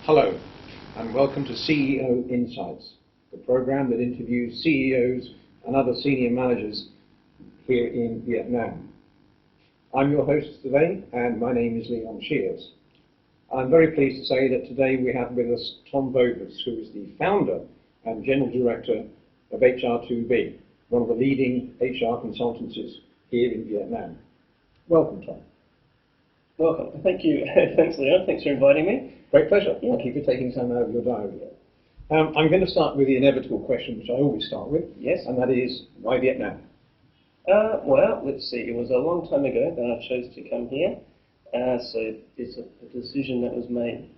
Hello, and welcome to CEO Insights, the program that interviews CEOs and other senior managers here in Vietnam. I'm your host today, and my name is Leon Shears. I'm very pleased to say that today we have with us Tom Vover, who is the founder and general director of HR2B, one of the leading HR consultancies here in Vietnam. Welcome, Tom. Welcome. Thank you. Thanks, Leon. Thanks for inviting me. Great pleasure. Thank you for taking time out of your diary. I'm going to start with the inevitable question, which I always start with. Yes. And that is, why Vietnam? Well, let's see. It was a long time ago that I chose to come here. So it's a decision that was made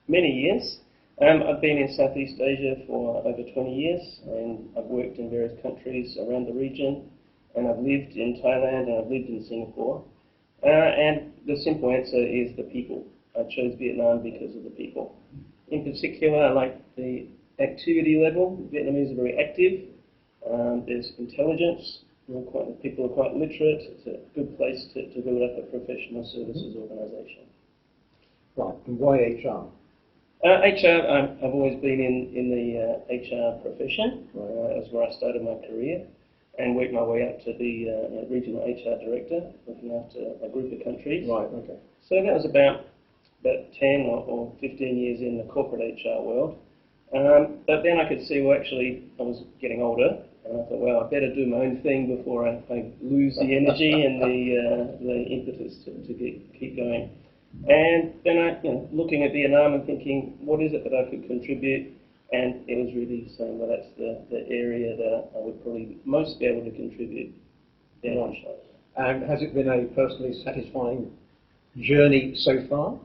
many years. I've been in Southeast Asia for over 20 years, and I've worked in various countries around the region, and I've lived in Thailand and I've lived in Singapore. And the simple answer is the people. I chose Vietnam because of the people. In particular, I like the activity level. Vietnamese are very active. There's intelligence. People are quite literate. It's a good place to build up a professional services organisation. Right, and why HR? HR, I've always been in the HR profession. That's where I started my career, and worked my way up to be regional HR director, looking after a group of countries. Right, okay. So that was about 10 or 15 years in the corporate HR world. But then I could see, well, actually, I was getting older, and I thought, well, I better do my own thing before I lose the energy and the impetus to keep going. And then looking at Vietnam and thinking, what is it that I could contribute? And it was really saying, well, that's the area that I would probably most be able to contribute. Yeah. And has it been a personally satisfying journey so far?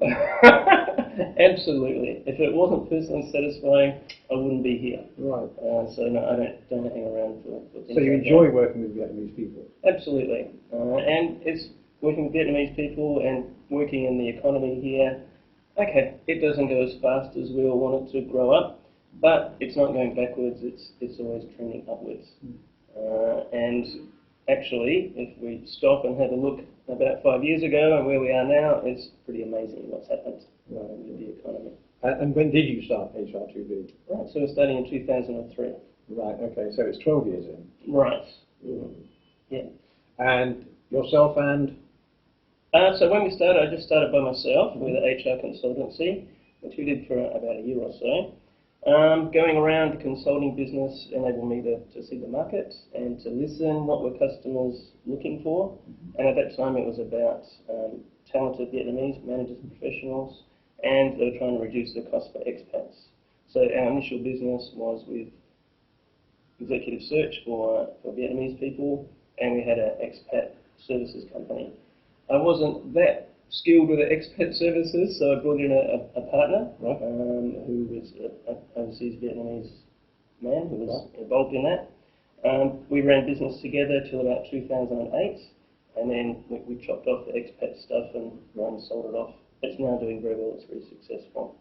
Absolutely. If it wasn't personally satisfying, I wouldn't be here. Right. So no, I don't hang around for things. So you like enjoy that. working with Vietnamese people? Absolutely. And it's working with Vietnamese people and working in the economy here. Okay, it doesn't go as fast as we all want it to grow up, but it's not going backwards. It's always trending upwards. And actually, if we stop and have a look about 5 years ago and where we are now, it's pretty amazing what's happened with the economy. And when did you start HR2B? Right, so we're starting in 2003. Right, okay, so it's 12 years in. Right. Yeah. And yourself and? So when we started, I just started by myself with an HR consultancy, which we did for about a year or so. Going around the consulting business enabled me to see the market and to listen what were customers looking for. And at that time it was about talented Vietnamese managers and professionals, and they were trying to reduce the cost for expats. So our initial business was with executive search for Vietnamese people, and we had an expat services company. I wasn't that skilled with the expat services, so I brought in a partner who was an overseas Vietnamese man who was involved in that. We ran business together till about 2008, and then we chopped off the expat stuff and sold it off. It's now doing very well. It's very successful.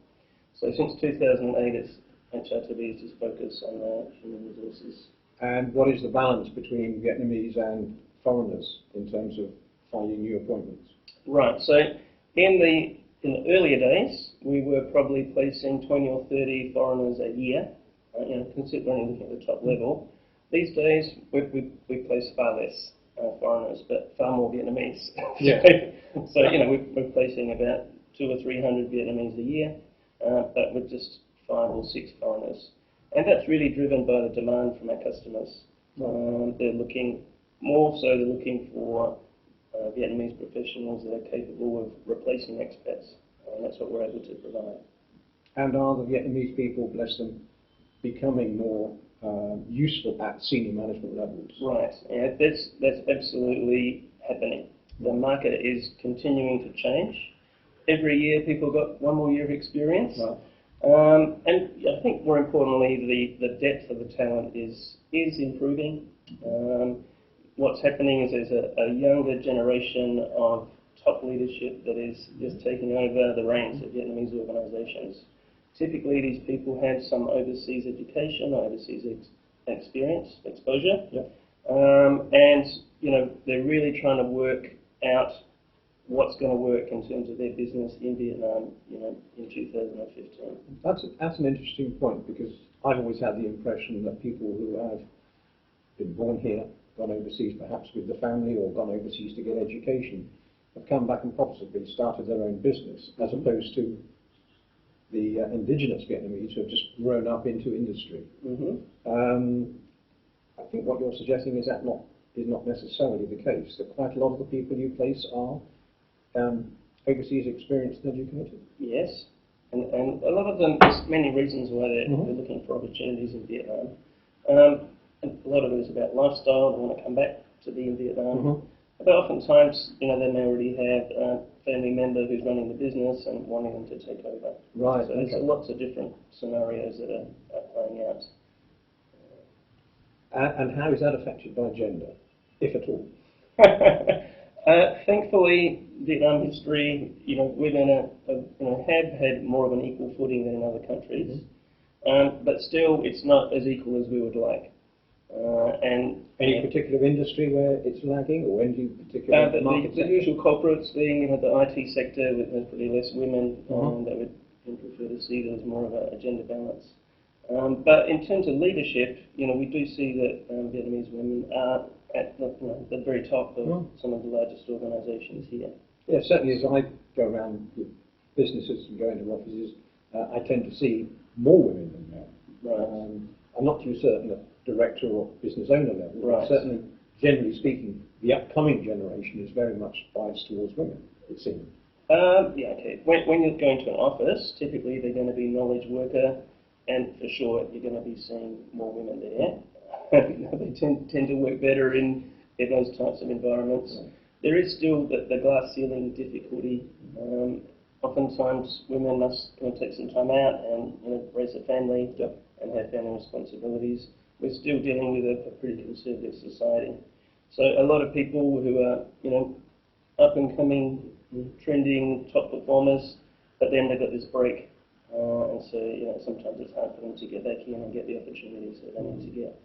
So since 2008, HR2B is just focused on human resources. And what is the balance between Vietnamese and foreigners in terms of finding new appointments? Right, so in the earlier days, we were probably placing 20 or 30 foreigners a year, considering looking at the top level. These days, we place far less foreigners, but far more Vietnamese. Yeah. So we're placing about 200 or 300 Vietnamese a year, but with just 5 or 6 foreigners. And that's really driven by the demand from our customers. They're looking for Vietnamese professionals that are capable of replacing expats, and that's what we're able to provide. And are the Vietnamese people, bless them, becoming more useful at senior management levels? Right, yeah, that's absolutely happening. The market is continuing to change. Every year people got 1 more year of experience. Right. And I think more importantly, the depth of the talent is improving. What's happening is there's a younger generation of top leadership that is just taking over the reins of Vietnamese organisations. Typically, these people have some overseas education, overseas exposure, and they're really trying to work out what's going to work in terms of their business in Vietnam, in 2015. That's an interesting point, because I've always had the impression that people who have been born here, gone overseas perhaps with the family, or gone overseas to get education, have come back and possibly started their own business, as opposed to the indigenous Vietnamese who have just grown up into industry. I think what you're suggesting is that is not necessarily the case, that quite a lot of the people you place are overseas experienced and educated. Yes, and a lot of them, there's many reasons why they're looking for opportunities in Vietnam. And a lot of it is about lifestyle, they want to come back to be in Vietnam. But oftentimes, they may already have a family member who's running the business and wanting them to take over. Right. So there's lots of different scenarios that are playing out. And how is that affected by gender, if at all? Thankfully, Vietnam history, women have had more of an equal footing than in other countries. But still, it's not as equal as we would like. Any particular industry where it's lagging, or any particular market the usual culprits being the IT sector, with pretty less women, that would prefer to see there's more of a gender balance. But in terms of leadership, we do see that Vietnamese women are at the very top of some of the largest organisations here. Yeah, certainly as I go around with businesses and go into offices, I tend to see more women than men. Right. I'm not too certain at director or business owner level, but certainly, generally speaking, the upcoming generation is very much biased towards women, it seems. Yeah, okay. When you're going to an office, typically they're going to be knowledge worker, and for sure you're going to be seeing more women there. They tend to work better in those types of environments. Right. There is still the glass ceiling difficulty. Oftentimes women must take some time out and raise a family and have family responsibilities. We're still dealing with a pretty conservative society. So a lot of people who are up and coming, trending, top performers, but then they've got this break. And so sometimes it's hard for them to get back in and get the opportunities that they need to get.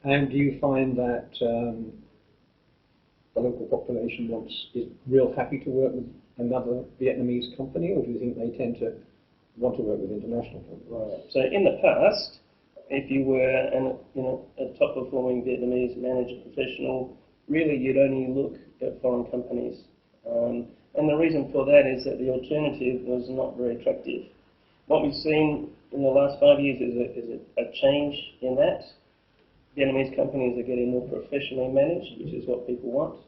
And do you find that the local population is real happy to work with another Vietnamese company, or do you think they tend to want to work with international companies? Right. So in the past, if you were a top performing Vietnamese manager professional, really you'd only look at foreign companies. And the reason for that is that the alternative was not very attractive. What we've seen in the last 5 years is a change in that. Vietnamese companies are getting more professionally managed, which is what people want.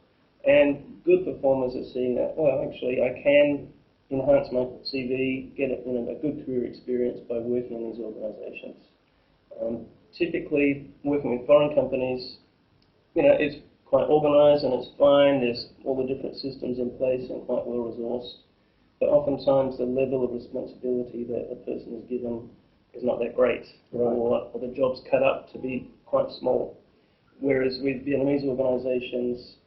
And good performers are seeing that, well, actually, I can enhance my CV, get a good career experience by working in these organisations. Typically, working with foreign companies, it's quite organised and it's fine. There's all the different systems in place and quite well resourced. But oftentimes, the level of responsibility that a person is given is not that great, or the job's cut up to be quite small. Whereas with Vietnamese organisations,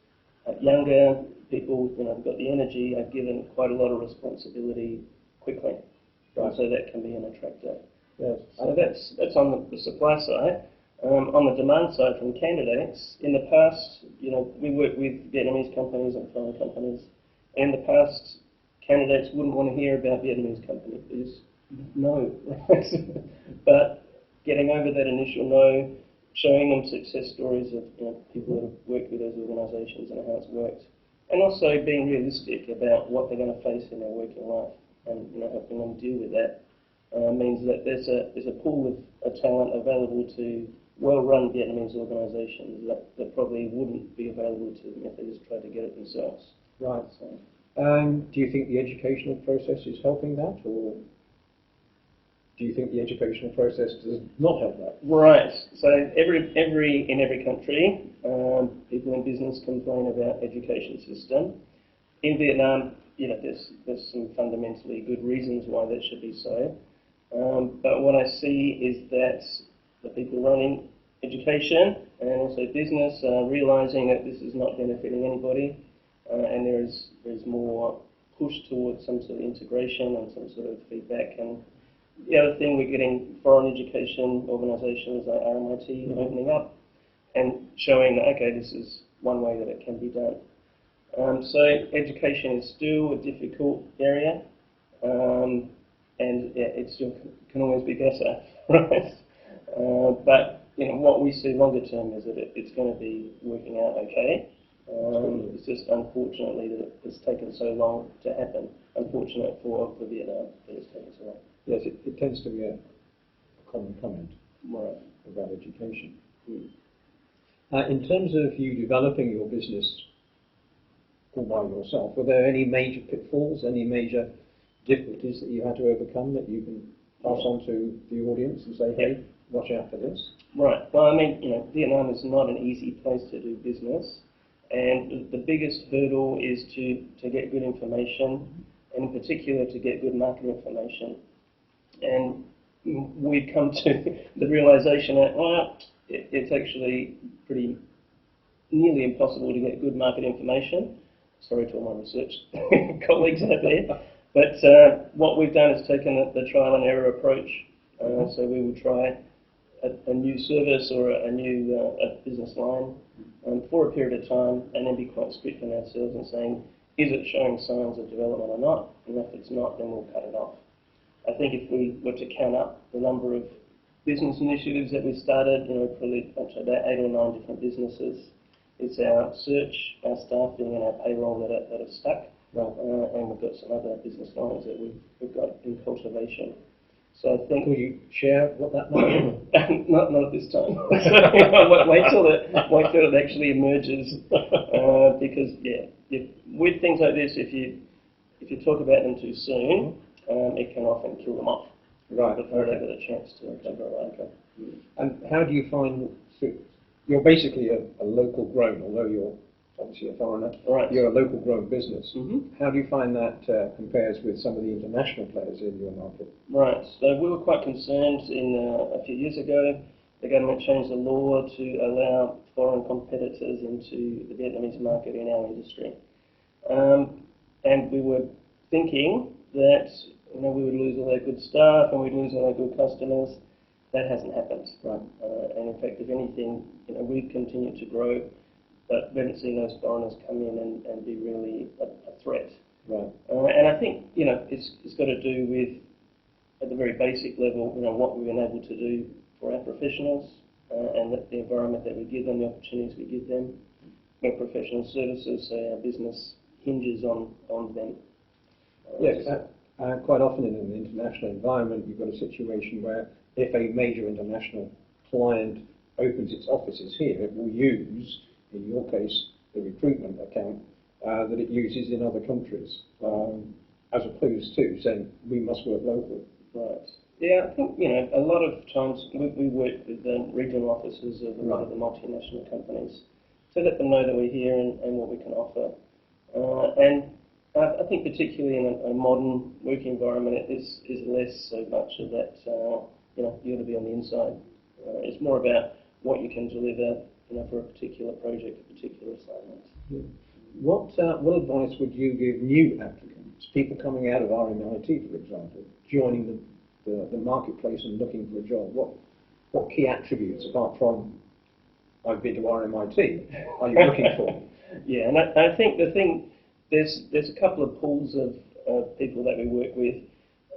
younger people, have got the energy, are given quite a lot of responsibility quickly. Right. So that can be an attractor. Yes. So that's on the supply side. On the demand side from candidates, in the past, we work with Vietnamese companies and foreign companies. In the past, candidates wouldn't want to hear about Vietnamese companies. They just no. But getting over that initial no, showing them success stories of people that have worked with those organisations and how it's worked, and also being realistic about what they're going to face in their working life, and helping them deal with that means that there's a pool of talent available to well-run Vietnamese organisations that probably wouldn't be available to them if they just tried to get it themselves. Right. So, do you think the educational process is helping that, or do you think the educational process does not help that? Right. So in every country, people in business complain about education system. In Vietnam, there's some fundamentally good reasons why that should be so. But what I see is that the people running education and also business are realising that this is not benefiting anybody, and there's more push towards some sort of integration and some sort of feedback. And the other thing, we're getting foreign education organisations like RMIT opening up and showing that, okay, this is one way that it can be done. So education is still a difficult area, and yeah, it still can always be better, right? But you know, what we see longer term is that it's going to be working out okay. It's just unfortunately that it's taken so long to happen. Unfortunate for Vietnam that it's taken so long. Yes, it tends to be a common comment Right. about education. In terms of you developing your business all by yourself, were there any major pitfalls, any major difficulties that you had to overcome that you can pass on to the audience and say, hey, watch out for this? Right. Well, I mean, you know, Vietnam is not an easy place to do business, and the biggest hurdle is to get good information, and in particular to get good market information. And we've come to the realization that, well, it's actually pretty nearly impossible to get good market information. Sorry to all my research colleagues out there. But what we've done is taken the trial and error approach. So we will try a new service or a new business line for a period of time, and then be quite strict on ourselves and saying, is it showing signs of development or not? And if it's not, then we'll cut it off. I think if we were to count up the number of business initiatives that we started, you know, probably about 8 or 9 different businesses. It's our search, our staffing, and our payroll that are stuck. Right. And we've got some other business lines that we've got in cultivation. So I think. Will you share what that might be? not at this time. So wait till it actually emerges. Because with things like this, if you talk about them too soon, it can often kill them off. Right. Before they get a chance to grow. Okay. And how do you find? You're basically a local grown, although you're obviously a foreigner. Right. You're a local grown business. Mm-hmm. How do you find that compares with some of the international players in your market? Right. So we were quite concerned a few years ago. The government changed the law to allow foreign competitors into the Vietnamese market in our industry, and we were thinking that we would lose all our good staff and we'd lose all our good customers. That hasn't happened. Right. And in fact, if anything, we've continued to grow, but we haven't seen those foreigners come in and be really a threat. Right. And I think, it's got to do with, at the very basic level, what we've been able to do for our professionals and the environment that we give them, the opportunities we give them. We're professional services, so our business hinges on them. Yes. Quite often in an international environment, you've got a situation where if a major international client opens its offices here, it will use, in your case, the recruitment account that it uses in other countries, as opposed to saying, we must work local. Right. Yeah, I think, a lot of times we work with the regional offices of a lot of the multinational companies to let them know that we're here and what we can offer. And I think particularly in a modern working environment, it is less so much of that, you got to be on the inside. It's more about what you can deliver, for a particular project, a particular assignment. Yeah. What advice would you give new applicants, people coming out of RMIT, for example, joining the marketplace and looking for a job? What key attributes, apart from I've been to RMIT, are you looking for? Yeah, and I think the thing, there's a couple of pools of people that we work with.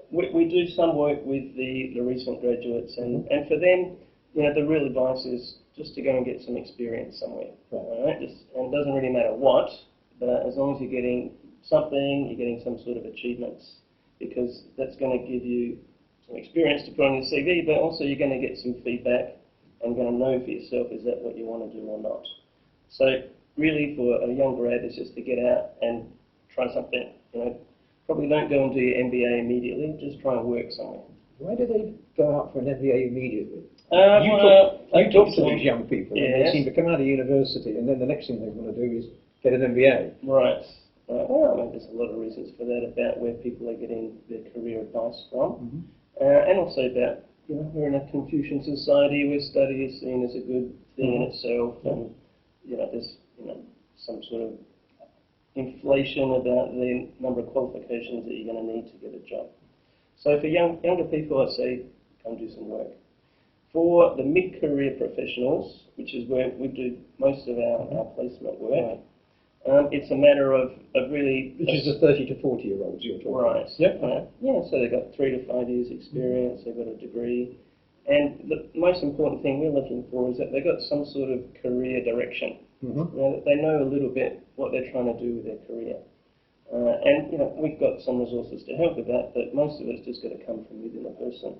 We do some work with the recent graduates, and for them, the real advice is just to go and get some experience somewhere. Right? And it doesn't really matter what, but as long as you're getting something, you're getting some sort of achievements, because that's going to give you some experience to put on your CV, but also you're going to get some feedback and going to know for yourself, is that what you want to do or not. So really for a young grad, it's just to get out and try something. Probably don't go and do your MBA immediately, just try and work somewhere. Why do they go out for an MBA immediately? You talk to these young people, yes. And they seem to come out of university, and then the next thing they want to do is get an MBA. Right. Well, there's a lot of reasons for that, about where people are getting their career advice from, and also about, we're in a Confucian society where study is seen as a good thing in itself, and there's some sort of inflation about the number of qualifications that you're going to need to get a job. So for younger people, I say, come do some work. For the mid-career professionals, which is where we do most of our placement work, It's a matter of really... Which is the 30 to 40-year-olds you're talking about. Right. Yep. Yeah, so they've got 3 to 5 years experience, they've got a degree. And the most important thing we're looking for is that they've got some sort of career direction. That they know a little bit what they're trying to do with their career. And we've got some resources to help with that, but most of it's just got to come from within the person.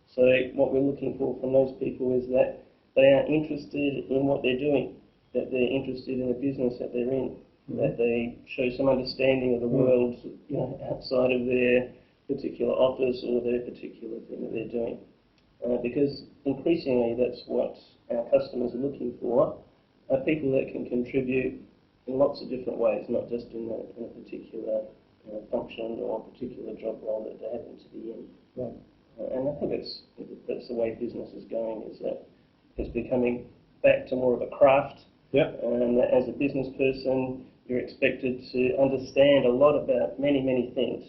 So what we're looking for from those people is that they are interested in what they're doing, that they're interested in the business that they're in, that they show some understanding of the world outside of their particular office or their particular thing that they're doing. Because increasingly that's what our customers are looking for, are people that can contribute in lots of different ways, not just in a particular function or particular job role that they happen to be in. Right. And I think that's the way business is going, is that it's becoming back to more of a craft. And that as a business person, you're expected to understand a lot about many, many things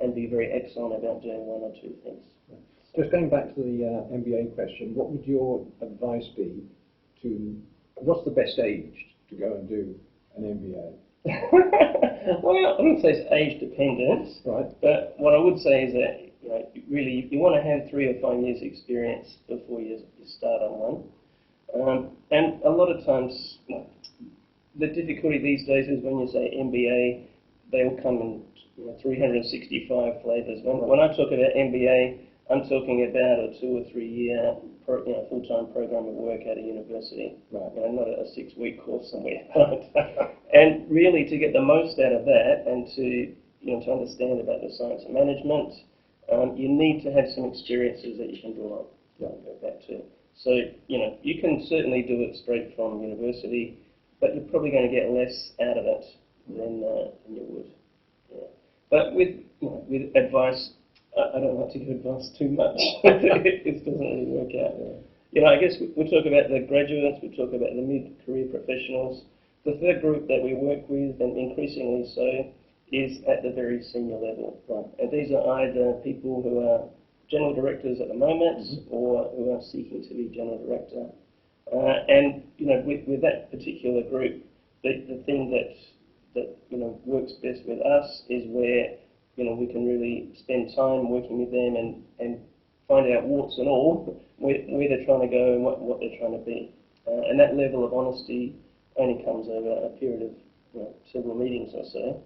and be very excellent about doing one or two things. Just going back to the MBA question, what would your advice be what's the best age to go and do an MBA? Well, I wouldn't say it's age dependent, right? But what I would say is that really you want to have 3 or 5 years experience before you start on one. And a lot of times, the difficulty these days is when you say MBA, they all come in 365 flavours. When I talk about MBA, I'm talking about a 2 or 3 year full-time program of work at a university, not a 6-week course somewhere. And really, to get the most out of that and to understand about the science of management, you need to have some experiences that you can draw on, go back to. So you can certainly do it straight from university, but you're probably going to get less out of it than you would. Yeah. But with advice, I don't like to give advice too much. It doesn't really work out. I guess we talk about the graduates, we talk about the mid-career professionals. The third group that we work with, and increasingly so, is at the very senior level. And these are either people who are general directors at the moment or who are seeking to be general director. And with that particular group, the thing that works best with us is where we can really spend time working with them and find out warts and all where they're trying to go and what they're trying to be. And that level of honesty only comes over a period of several meetings or so,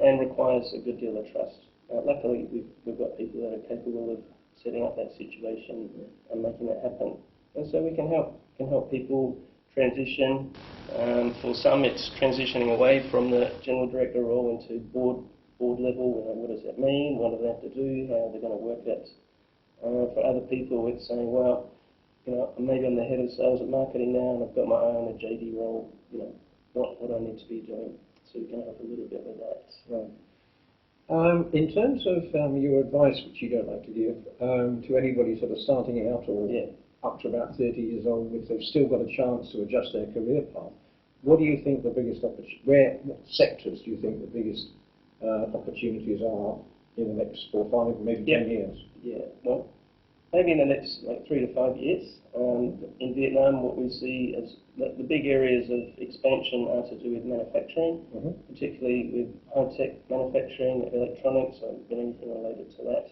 and requires a good deal of trust. Luckily, we've got people that are capable of setting up that situation and making that happen. And so we can help people transition. For some, it's transitioning away from the general director role into board level. What does that mean? What do they have to do? How are they going to work it? For other people, it's saying, well, maybe I'm the head of sales and marketing now, and I've got my eye on a JD role. What do I need to be doing? So we can help a little bit with that. Right. In terms of your advice, which you don't like to give, to anybody sort of starting out or up to about 30 years old, if they've still got a chance to adjust their career path, what do you think the biggest what sectors do you think the biggest opportunities are in the next 4, 5, maybe 10 years? Well, maybe in the next 3 to 5 years. In Vietnam, what we see as the big areas of expansion are to do with manufacturing, particularly with high-tech manufacturing, electronics, or anything related to that.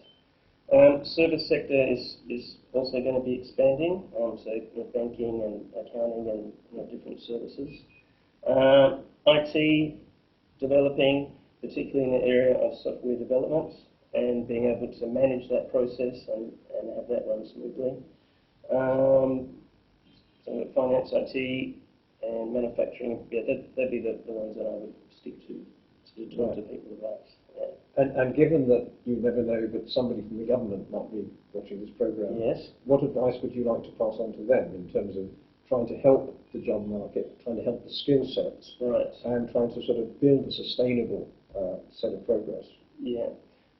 Service sector is also going to be expanding, so banking and accounting and different services. IT developing, particularly in the area of software development, and being able to manage that process and have that run smoothly. So finance, IT, and manufacturing, that'd be the ones that I would stick to talk to people about. And given that you never know that somebody from the government might be watching this program, what advice would you like to pass on to them in terms of trying to help the job market, trying to help the skill sets, and trying to sort of build a sustainable set of progress?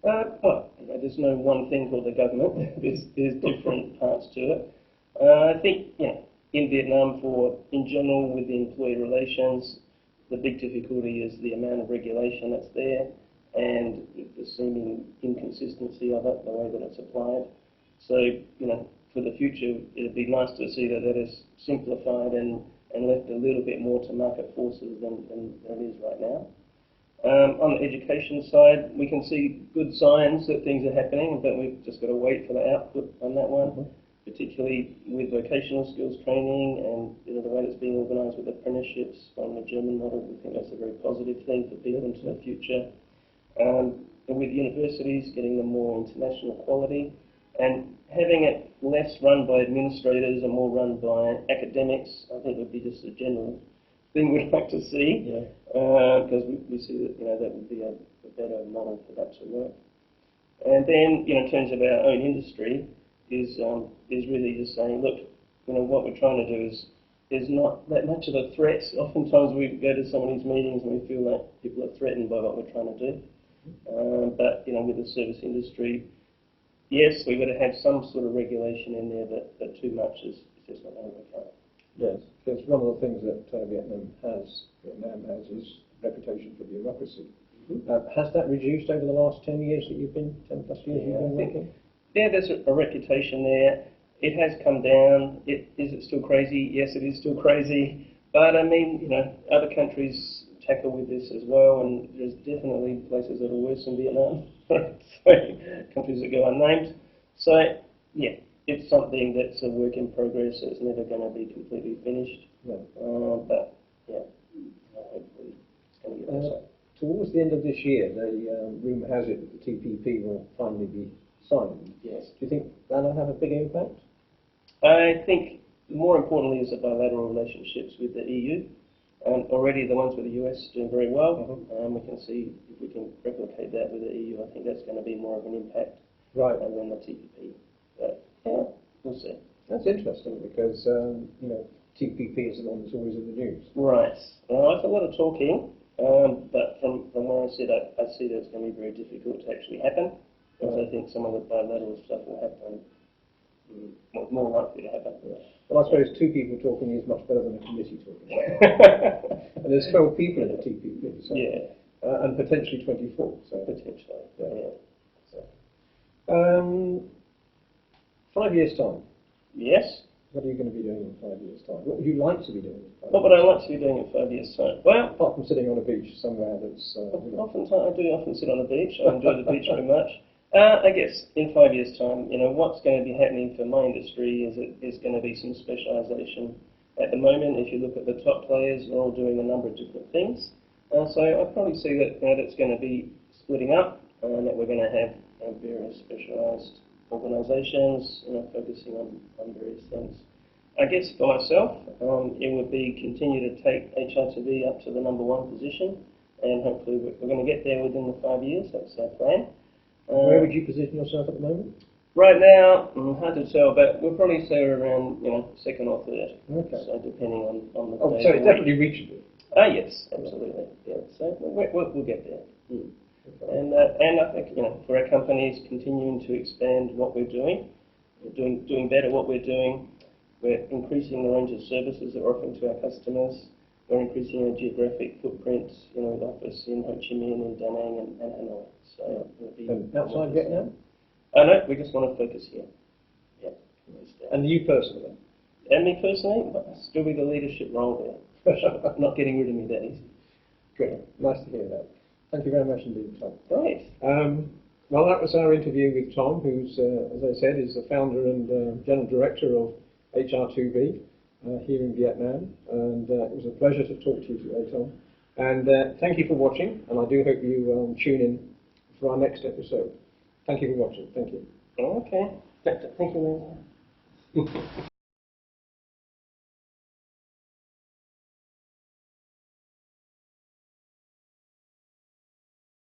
Well, there's no one thing called the government. There's different parts to it. I think, in Vietnam, in general, with the employee relations, the big difficulty is the amount of regulation that's there and the seeming inconsistency of it, the way that it's applied. So, for the future, it'd be nice to see that is simplified and and left a little bit more to market forces than it is right now. On the education side, we can see good signs that things are happening, but we've just got to wait for the output on that one, particularly with vocational skills training and the way it's being organised with apprenticeships on the German model. We think that's a very positive thing for people into the future. And with universities, getting them more international quality, and having it less run by administrators and more run by academics, I think would be just a general thing we'd like to see, because we see that that would be a better model for that to work. And then, in terms of our own industry, is really just saying, look, what we're trying to do is not that much of a threat. Oftentimes we go to some of these meetings and we feel like people are threatened by what we're trying to do. But with the service industry, yes, we've got to have some sort of regulation in there, but too much is just not going to work out. Yes, because one of the things that Vietnam has is reputation for bureaucracy. Has that reduced over the last 10 years that you've been, 10 plus years you've been working? Yeah, there's a reputation there. It has come down. Is it still crazy? Yes, it is still crazy. But I mean, other countries tackle with this as well, and there's definitely places that are worse than Vietnam. So, countries that go unnamed. So, yeah, it's something that's a work in progress. It's never going to be completely finished. No. But yeah, hopefully it's going to get better. Towards the end of this year, the rumour has it that the TPP will finally be signed. Yes. Do you think that'll have a big impact? I think more importantly is the bilateral relationships with the EU. Already the ones with the US doing very well. We can see if we can replicate that with the EU. I think that's going to be more of an impact than the TPP. But yeah, we'll see. That's interesting because TPP is the one that's always in the news. Right. Well, I've a lot of talking, but from where I sit, I see that it's going to be very difficult to actually happen. Because I think some of the bilateral stuff will happen, more likely to happen. Yeah. Well, I suppose two people talking is much better than a committee talking. And there's 12 people in the TPP, so, and potentially 24. So. Potentially, So. 5 years' time. Yes. What are you going to be doing in 5 years' time? What would you like to be doing in 5 years? What would I like to be doing in 5 years' time? Well, apart from sitting on a beach somewhere that's... I do often sit on the beach. I enjoy the beach very much. I guess in 5 years' time, what's going to be happening for my industry is there's going to be some specialisation. At the moment, if you look at the top players, they're all doing a number of different things. So I probably see that it's going to be splitting up, and that we're going to have various specialised organisations, focusing on various things. I guess for myself, it would be continue to take HRTV up to the #1 position, and hopefully we're going to get there within the 5 years. That's our plan. Where would you position yourself at the moment? Right now, hard to tell, but we'll probably say we're around, second or third. Okay. So depending on the day. Oh, so it's definitely reachable. Yes, absolutely. Yeah. So we'll get there. And I think for our companies, continuing to expand what we're doing better what we're doing. We're increasing the range of services that we're offering to our customers. We're increasing our geographic footprint, with office in Ho Chi Minh and Da Nang and Hanoi. So we'll be outside Vietnam? No, we just want to focus here. Yeah. And you personally? And me personally, still be the leadership role there. Not getting rid of me that easy. Good. Nice to hear that. Thank you very much indeed, Tom. Great. Well, that was our interview with Tom, who's, as I said, is the founder and general director of HR2B here in Vietnam. And it was a pleasure to talk to you today, Tom. And thank you for watching, and I do hope you tune in for our next episode. Thank you for watching. Thank you. Okay. Thank you very much.